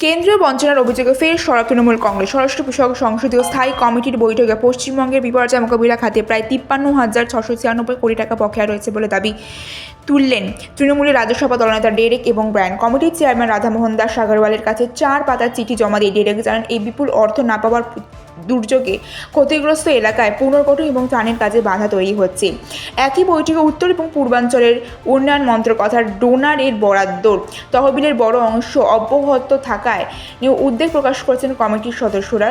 কেন্দ্রীয় বঞ্চনার অভিযোগে ফের সরব তৃণমূল কংগ্রেস। স্বরাষ্ট্র বিষয়ক সংসদীয় স্থায়ী কমিটির বৈঠকে পশ্চিমবঙ্গের বিপর্যয় মোকাবিলা খাতে প্রায় 53,696 কোটি টাকা বকেয়া রয়েছে বলে দাবি তুললেন তৃণমূলের রাজ্যসভা দলনেতা ডেরেক এবং ব্রায়ান। কমিটির চেয়ারম্যান রাধামোহন দাস আগরওয়ালের কাছে 4 পাতার চিঠি জমা দিয়ে ডেরেক জানান, এই বিপুল অর্থ না পাওয়ার দুর্যোগে ক্ষতিগ্রস্ত এলাকায় পুনর্গঠন এবং ত্রাণের কাজে বাধা তৈরি হচ্ছে। একই বৈঠকে উত্তর এবং পূর্বাঞ্চলের উন্নয়ন মন্ত্রক অর্থাৎ ডোনারের বরাদ্দ তহবিলের বড় অংশ অব্যাহত থাকায় উদ্বেগ প্রকাশ করেছেন কমিটির সদস্যরা।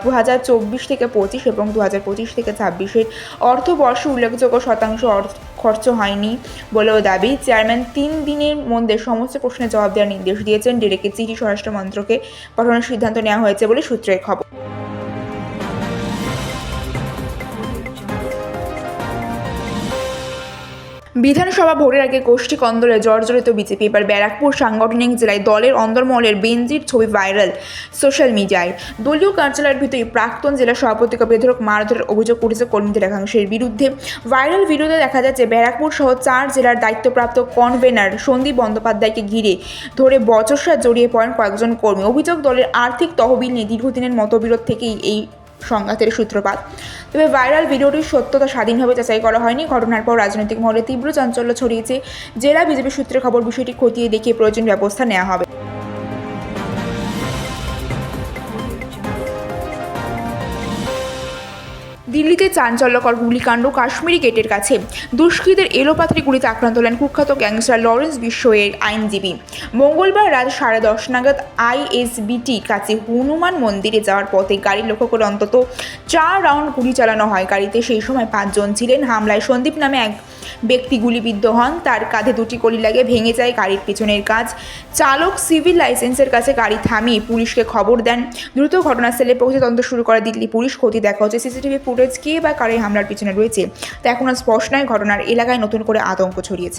2024 থেকে 25 এবং 2025 থেকে 26-এর অর্থবর্ষে উল্লেখযোগ্য শতাংশ খরচ হয়নি বলেও দাবি। চেয়ারম্যান 3 দিনের মধ্যে সমস্ত প্রশ্নের জবাব দেওয়ার নির্দেশ দিয়েছেন। ডেরেকের চিঠি স্বরাষ্ট্র মন্ত্রকে পাঠানোর সিদ্ধান্ত নেওয়া হয়েছে বলে সূত্রের খবর। বিধানসভা ভোটের আগে গোষ্ঠী কন্দলে জর্জরিত বিজেপি। এবার ব্যারাকপুর সাংগঠনিক জেলায় দলের অন্দরমহলের বেঞ্জির ছবি ভাইরাল সোশ্যাল মিডিয়ায়। দলীয় কার্যালয়ের ভিতরে প্রাক্তন জেলা সভাপতিকে বেধড়ক মারধরের অভিযোগ উঠেছে কর্মীদের একাংশের বিরুদ্ধে। ভাইরাল ভিডিওতে দেখা যাচ্ছে ব্যারাকপুর সহ 4 জেলার দায়িত্বপ্রাপ্ত কনভেনার সন্দীপ বন্দ্যোপাধ্যায়কে ঘিরে ধরে বচসা জড়িয়ে পড়েন কয়েকজন কর্মী। অভিযোগ, দলের আর্থিক তহবিল নিয়ে দীর্ঘদিনের মতবিরোধ থেকেই এই সংঘাতের সূত্রপাত। তবে ভাইরাল ভিডিওটির সত্যতা স্বাধীনভাবে যাচাই করা হয়নি। ঘটনার পর রাজনৈতিক মহলে তীব্র চাঞ্চল্য ছড়িয়েছে। জেলা বিজেপি সূত্রে খবর, বিষয়টি খতিয়ে দেখে প্রয়োজনীয় ব্যবস্থা নেওয়া হবে। দিল্লিতে চাঞ্চল্যকর গুলিকাণ্ড কাশ্মীরি গেটের কাছে। দুষ্কৃতীদের এলোপাথারি গুলিতে আক্রান্ত হলেন কুখ্যাত গ্যাংস্টার লরেন্স বিশ্বয়ের আইনজীবী। মঙ্গলবার রাত 10:30 নাগাদ আইএসবিটির কাছে হনুমান মন্দিরে যাওয়ার পথে গাড়ি লক্ষ্য করে অন্তত 4 রাউন্ড গুলি চালানো হয়। গাড়িতে সেই সময় 5 জন ছিলেন। হামলায় সন্দীপ নামে এক ব্যক্তি গুলিবিদ্ধ হন। তার কাঁধে 2টি গুলি লাগে, ভেঙে যায় গাড়ির পিছনের কাঁচ। চালক সিভিল লাইসেন্সের কাছে গাড়ি থামিয়ে পুলিশকে খবর দেন। দ্রুত ঘটনাস্থলে পৌঁছে তদন্ত শুরু করে দিল্লি পুলিশ। ক্ষতি দেখা হচ্ছে সিসিটিভি ফুটেজ। কে বা কারে হামলার পিছনে রয়েছে তা এখনও স্পষ্ট নয়। ঘটনার এলাকায় নতুন করে আতঙ্ক ছড়িয়েছে।